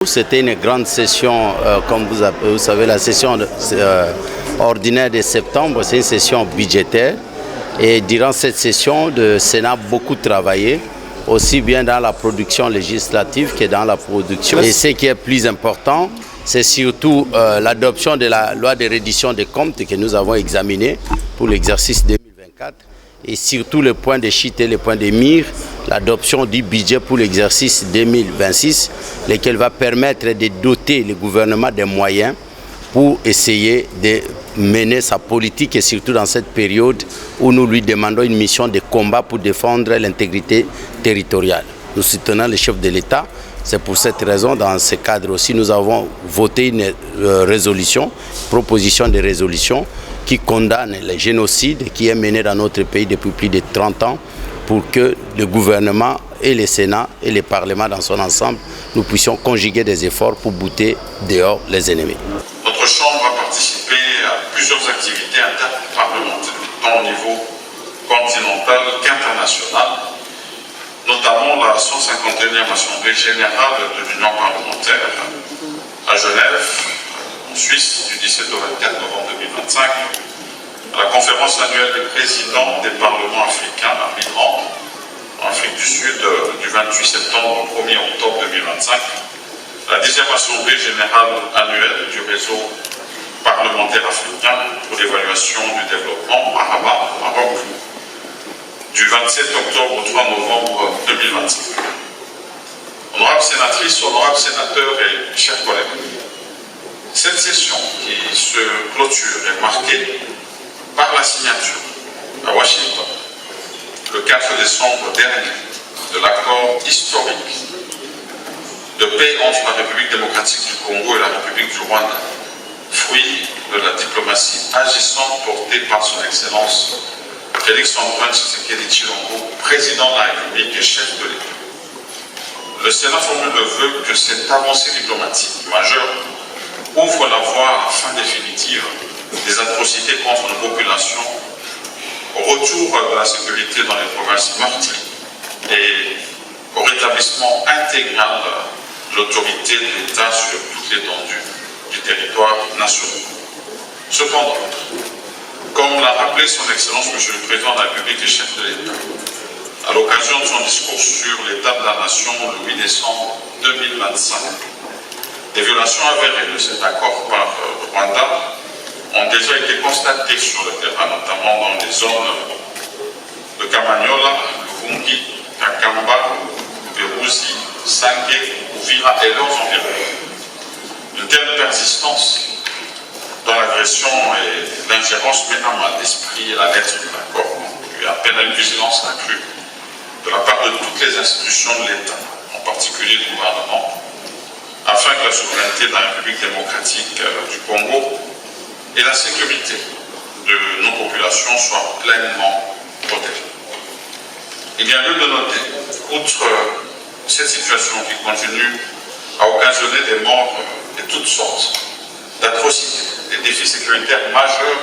C'était une grande session, comme vous savez, la session ordinaire de septembre, c'est une session budgétaire. Et durant cette session, le Sénat a beaucoup travaillé, aussi bien dans la production législative que dans la production. Et ce qui est plus important, c'est surtout l'adoption de la loi de reddition des comptes que nous avons examinée pour l'exercice 2024. Et surtout le point de chute et le point de mire, l'adoption du budget pour l'exercice 2026, lequel va permettre de doter le gouvernement des moyens pour essayer de mener sa politique, et surtout dans cette période où nous lui demandons une mission de combat pour défendre l'intégrité territoriale. Nous soutenons le chef de l'État. C'est pour cette raison, dans ce cadre aussi, nous avons voté une résolution, proposition de résolution qui condamne le génocide qui est mené dans notre pays depuis plus de 30 ans pour que le gouvernement et le Sénat et le Parlement dans son ensemble, nous puissions conjuguer des efforts pour bouter dehors les ennemis. Notre Chambre a participé à plusieurs activités interparlementaires, tant au niveau continental qu'international, notamment la 151e Assemblée générale de l'Union parlementaire à Genève, en Suisse, du 17 au 24 novembre 2025, à la conférence annuelle des présidents des parlements africains à Milan, en Afrique du Sud, du 28 septembre au 1er octobre 2025, la 10e Assemblée générale annuelle du réseau parlementaire africain pour l'évaluation du développement à Rabat, Maroc, du 27 octobre au 3 novembre 2025. Honorables sénatrices, honorables sénateurs et chers collègues, cette session qui se clôture est marquée par la signature à Washington, le 4 décembre dernier, de l'accord historique de paix entre la République démocratique du Congo et la République du Rwanda, fruit de la diplomatie agissante portée par son Excellence Félix-Antoine Tshisekedi Tshilombo, président de la République et chef de l'État. Le Sénat formule le vœu que cette avancée diplomatique majeure ouvre la voie à la fin définitive des atrocités contre nos populations, au retour de la sécurité dans les provinces meurtries et au rétablissement intégral de l'autorité de l'État sur toute l'étendue du territoire national. Cependant, comme l'a rappelé son Excellence M. le Président de la République et chef de l'État, à l'occasion de son discours sur l'état de la nation le 8 décembre 2025, des violations avérées de cet accord par le Rwanda ont déjà été constatées sur le terrain, notamment dans les zones de Kamanyola, Vungi, Kakamba, Berouzi, Sangue, Ouvira et leurs environs. Une telle persistance dans l'agression et l'ingérence met à mal l'esprit et la lettre de l'accord, et appelle à une vigilance accrue de la part de toutes les institutions de l'État, en particulier du gouvernement, afin que la souveraineté de la République démocratique du Congo et la sécurité de nos populations soient pleinement protégées. Il y a lieu de noter, outre cette situation qui continue à occasionner des morts de toutes sortes, d'atrocités, des défis sécuritaires majeurs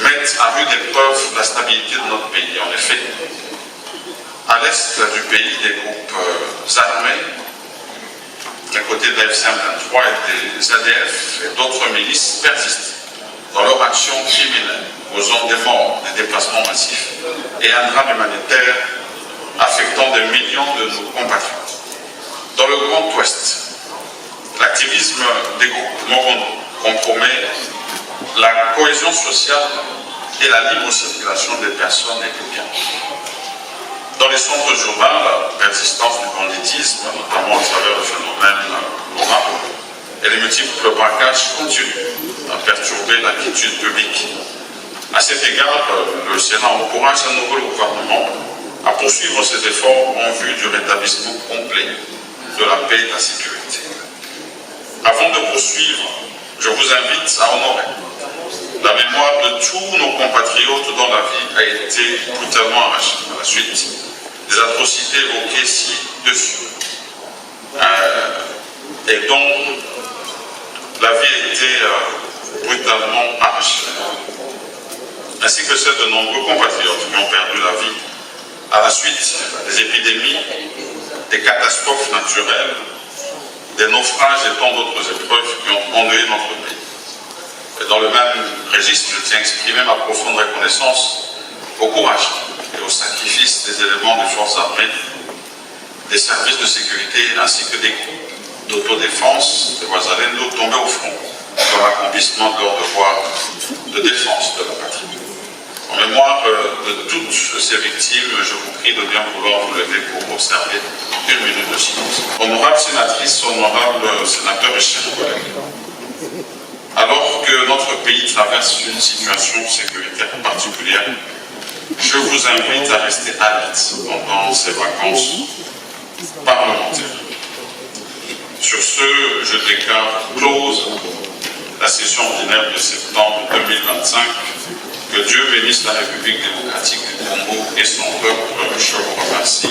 mettent à rude épreuve la stabilité de notre pays. En effet, à l'est du pays, des groupes armés, à côté de la FC-23 et des ADF et d'autres milices persistent dans leur action criminelle, causant des morts, des déplacements massifs et un drame humanitaire affectant des millions de nos compatriotes. Dans le Grand Ouest, l'activisme des groupes Morono compromet la cohésion sociale et la libre circulation des personnes et des biens. Dans les centres urbains, la persistance du banditisme, notamment à travers le phénomène Loma, et les multiples braquages continuent à perturber la quiétude publique. À cet égard, le Sénat encourage à nouveau le gouvernement à poursuivre ses efforts en vue du rétablissement complet de la paix et de la sécurité. Avant de poursuivre, je vous invite à honorer la mémoire de tous nos compatriotes dont la vie a été brutalement arrachée à la suite des atrocités évoquées ci-dessus et dont la vie a été brutalement arrachée, ainsi que celle de nombreux compatriotes qui ont perdu la vie à la suite des épidémies, des catastrophes naturelles des naufrages et tant d'autres épreuves qui ont endeuillé notre pays. Et dans le même registre, je tiens à exprimer ma profonde reconnaissance au courage et au sacrifice des éléments des forces armées, des services de sécurité ainsi que des groupes d'autodéfense des Wazalendo tombés au front dans l'accomplissement de leur devoir de défense de la patrie. En mémoire de toutes ces victimes, je vous prie de bien vouloir vous lever pour observer une minute de silence. Honorable sénatrice, honorable sénateur et chers collègues, alors que notre pays traverse une situation sécuritaire particulière, je vous invite à rester alerte pendant ces vacances parlementaires. Sur ce, je déclare close la session ordinaire de septembre 2025. Que Dieu bénisse la République démocratique du Congo et son peuple. Je vous remercie.